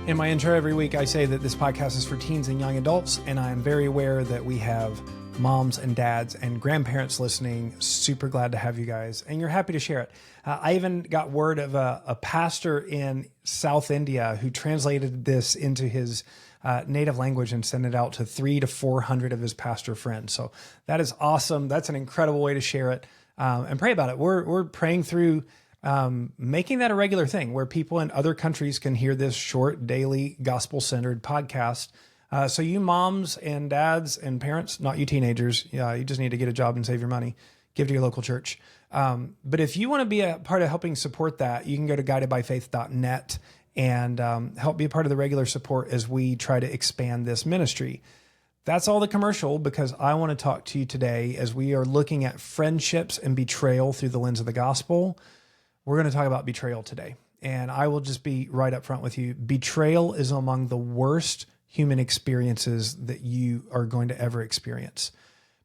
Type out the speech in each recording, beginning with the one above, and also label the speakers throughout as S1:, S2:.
S1: In my intro every week, I say that this podcast is for teens and young adults, and I am very aware that we have moms and dads and grandparents listening. Super glad to have you guys, and you're happy to share it. I even got word of a pastor in South India who translated this into his native language and sent it out to 300 to 400 of his pastor friends. So that is awesome. That's an incredible way to share it, and pray about it. We're praying through making that a regular thing where people in other countries can hear this short, daily, gospel-centered podcast. So you moms and dads and parents, not you teenagers, you just need to get a job and save your money, give to your local church. But if you want to be a part of helping support that, you can go to guidedbyfaith.net and help be a part of the regular support as we try to expand this ministry. That's all the commercial, because I want to talk to you today as we are looking at friendships and betrayal through the lens of the gospel. We're going to talk about betrayal today, and I will just be right up front with you. Betrayal is among the worst human experiences that you are going to ever experience.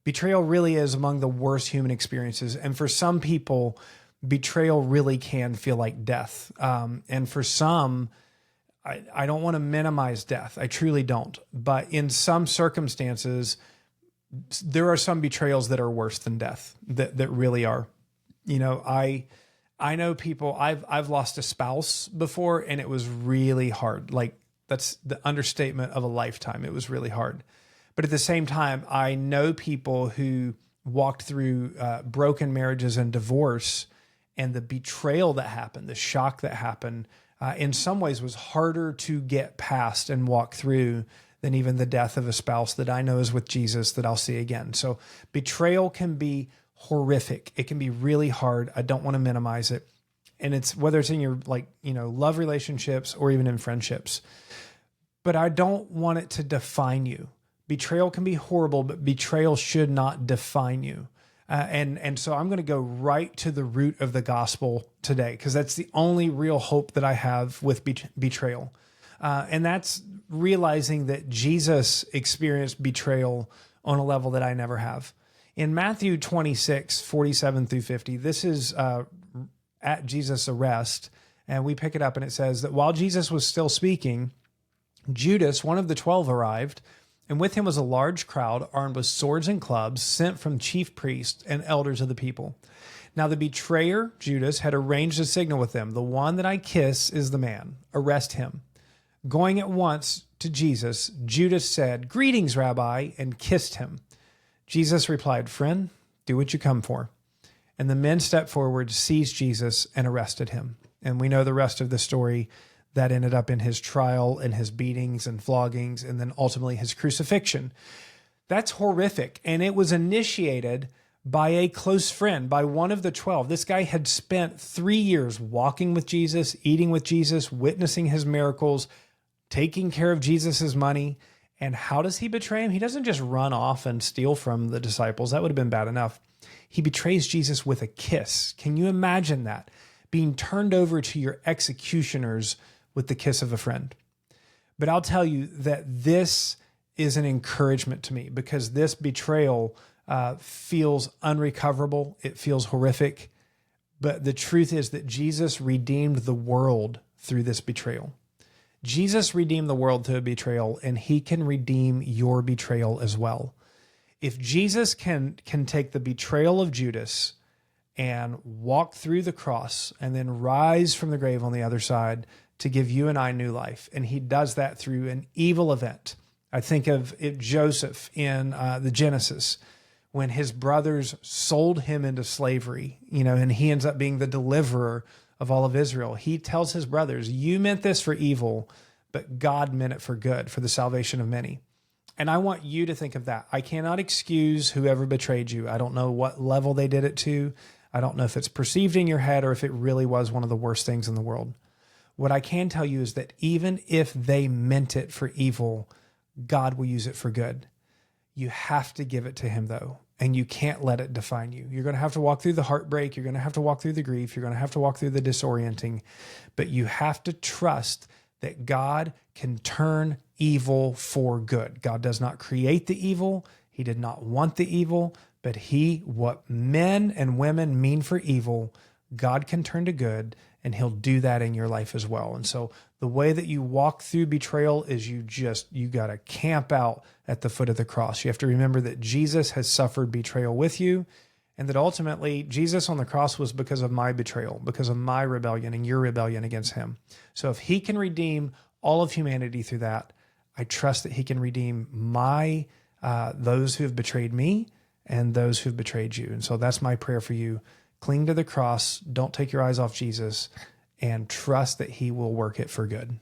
S1: Betrayal really is among the worst human experiences, and for some people, betrayal really can feel like death. And for some, I don't want to minimize death. I truly don't. But in some circumstances, there are some betrayals that are worse than death, that really are. You know, I know people, I've lost a spouse before, and it was really hard. Like, that's the understatement of a lifetime. It was really hard. But at the same time, I know people who walked through broken marriages and divorce, and the betrayal that happened, the shock that happened, in some ways was harder to get past and walk through than even the death of a spouse that I know is with Jesus that I'll see again. So betrayal can be horrific. It can be really hard. I don't want to minimize it. And it's whether it's in your love relationships or even in friendships. But I don't want it to define you. Betrayal can be horrible, but betrayal should not define you. And so I'm going to go right to the root of the gospel today, because that's the only real hope that I have with betrayal. And that's realizing that Jesus experienced betrayal on a level that I never have. In Matthew 26, 47 through 50, this is at Jesus' arrest, and we pick it up and it says that while Jesus was still speaking, Judas, one of the 12, arrived, and with him was a large crowd armed with swords and clubs sent from chief priests and elders of the people. Now the betrayer, Judas, had arranged a signal with them. The one that I kiss is the man. Arrest him. Going at once to Jesus, Judas said, "Greetings, Rabbi," and kissed him. Jesus replied, "Friend, do what you come for." And the men stepped forward, seized Jesus, and arrested him. And we know the rest of the story. That ended up in his trial and his beatings and floggings, and then ultimately his crucifixion. That's horrific. And it was initiated by a close friend, by one of the 12. This guy had spent 3 years walking with Jesus, eating with Jesus, witnessing his miracles, taking care of Jesus's money. And how does he betray him? He doesn't just run off and steal from the disciples. That would have been bad enough. He betrays Jesus with a kiss. Can you imagine that? Being turned over to your executioners with the kiss of a friend. But I'll tell you that this is an encouragement to me, because this betrayal feels unrecoverable. It feels horrific. But the truth is that Jesus redeemed the world through this betrayal. Jesus redeemed the world through a betrayal, and he can redeem your betrayal as well. If Jesus can take the betrayal of Judas and walk through the cross and then rise from the grave on the other side to give you and I new life, and he does that through an evil event. I think of Joseph in the Genesis, when his brothers sold him into slavery, and he ends up being the deliverer of all of Israel. He tells his brothers, "You meant this for evil, but God meant it for good, for the salvation of many." And I want you to think of that. I cannot excuse whoever betrayed you. I don't know what level they did it to. I don't know if it's perceived in your head or if it really was one of the worst things in the world. What I can tell you is that even if they meant it for evil, God will use it for good. You have to give it to him, though, and you can't let it define you. You're going to have to walk through the heartbreak. You're going to have to walk through the grief. You're going to have to walk through the disorienting, but you have to trust that God can turn evil for good. God does not create the evil. He did not want the evil, but what men and women mean for evil, God can turn to good, and he'll do that in your life as well. And so the way that you walk through betrayal is you got to camp out at the foot of the cross. You have to remember that Jesus has suffered betrayal with you, and that ultimately Jesus on the cross was because of my betrayal, because of my rebellion and your rebellion against him. So if he can redeem all of humanity through that, I trust that he can redeem those who have betrayed me and those who have betrayed you. And so that's my prayer for you. Cling to the cross. Don't take your eyes off Jesus, and trust that he will work it for good.